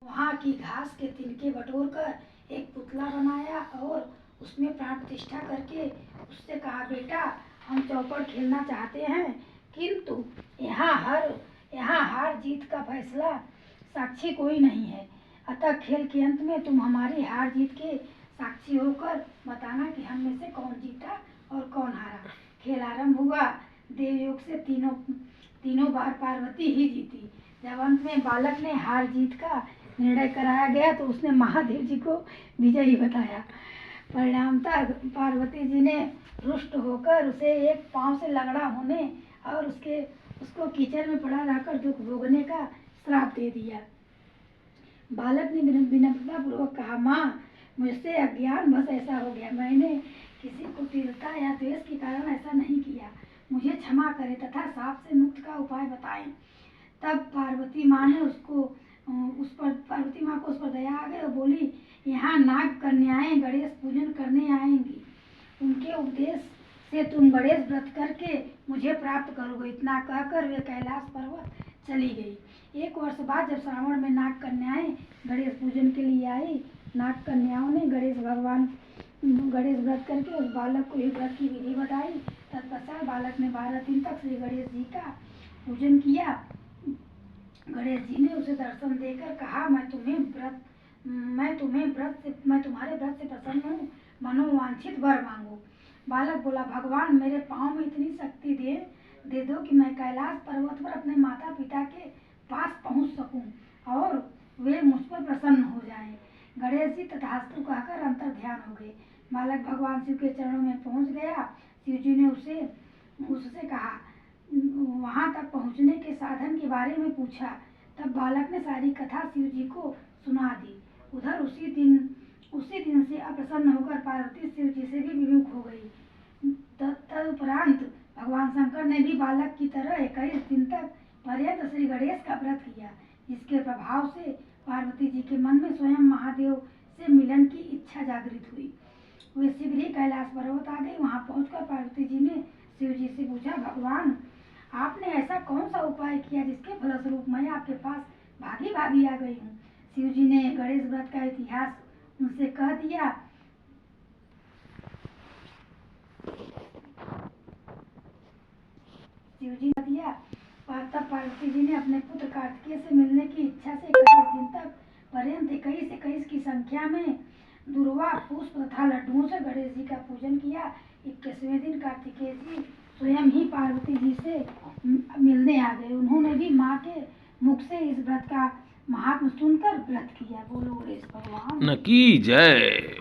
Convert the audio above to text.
वहाँ की घास के तिनके बटोर कर एक पुतला बनाया और उसमें प्राण प्रतिष्ठा करके उससे कहा, बेटा हम चौपड़ खेलना चाहते हैं, किंतु यहाँ हार जीत का फैसला साक्षी कोई नहीं है, अतः खेल के अंत में तुम हमारी हार जीत के साक्षी होकर बताना कि हम में से कौन जीता और कौन हारा। खेल आरंभ हुआ। देवयोग से तीनों बार पार्वती ही जीती। जब अंत में बालक ने हार जीत का निर्णय कराया गया तो उसने महादेव जी को विजयी बताया। परिणामतः पार्वती जी ने रुष्ट होकर उसे एक पांव से लंगड़ा होने और उसको कीचड़ में पड़ा रहकर दुख भोगने का श्राप दे दिया। बालक ने विनम्रता पूर्वक कहा, माँ मुझसे अज्ञान बस ऐसा हो गया, मैंने किसी कुटिलता या द्वेष के कारण ऐसा नहीं किया, मुझे क्षमा करें तथा साप से मुक्त का उपाय बताएं। तब पार्वती माँ को उस पर दया आ गई और बोली, यहाँ नाग कन्याएं गणेश पूजन करने आएंगी, उनके उपदेश से तुम गणेश व्रत करके मुझे प्राप्त करोगे। इतना कहकर वे कैलाश पर्वत चली गई। एक वर्ष बाद जब श्रावण में नाग कन्याएं गणेश पूजन के लिए आई, नाग कन्याओं ने गणेश व्रत करके उस बालक को व्रत की विधि बताई। तत्पश्चात बालक ने 12 दिन तक श्री गणेश जी का पूजन किया। गणेश जी ने उसे दर्शन देकर कहा, मैं तुम्हारे व्रत से प्रसन्न हूँ, मनोवांछित वर मांगो। बालक बोला, भगवान मेरे पाँव में इतनी शक्ति दे दो कि मैं कैलाश पर्वत पर अपने माता पिता के पास पहुँच सकूं और वे मुझ पर प्रसन्न हो जाएं। गणेश जी तथास्तु कहकर अंतर ध्यान हो गए। बालक भगवान शिव के चरणों में पहुँच गया। शिव जी ने उससे कहा, वहाँ तक पहुँचने के साधन के बारे में पूछा। तब बालक ने सारी कथा शिव जी को सुना दी। उधर उसी दिन से अप्रसन्न होकर पार्वती शिव जी से भी विमुख हो गई। तदुपरांत भगवान शंकर ने भी बालक की तरह 21 दिन तक पर्यंत श्री गणेश का व्रत किया, जिसके प्रभाव से पार्वती जी के मन में स्वयं महादेव से मिलन की इच्छा जागृत हुई। वे शीघ्र ही कैलाश पर्वत आ गई। वहां पहुंचकर पार्वती जी ने शिव जी से पूछा, भगवान आपने ऐसा कौन सा उपाय किया जिसके फलस्वरूप मैं आपके पास भागी भागी आ गई हूँ। शिव जी ने गणेश व्रत का इतिहास उनसे कह दिया। तब पार्वती जी ने अपने पुत्र कार्तिकेय से मिलने की इच्छा से 21 दिन तक पर्यंत 21 की संख्या में दुर्वा पुष्प तथा लड्डुओं से गणेश जी का पूजन किया। 21वें दिन कार्तिकेय जी स्वयं ही पार्वती जी से मिलने आ गए। उन्होंने भी माँ के मुख से इस व्रत का महात्म सुनकर व्रत किया। बोलो गणेश भगवान की जय।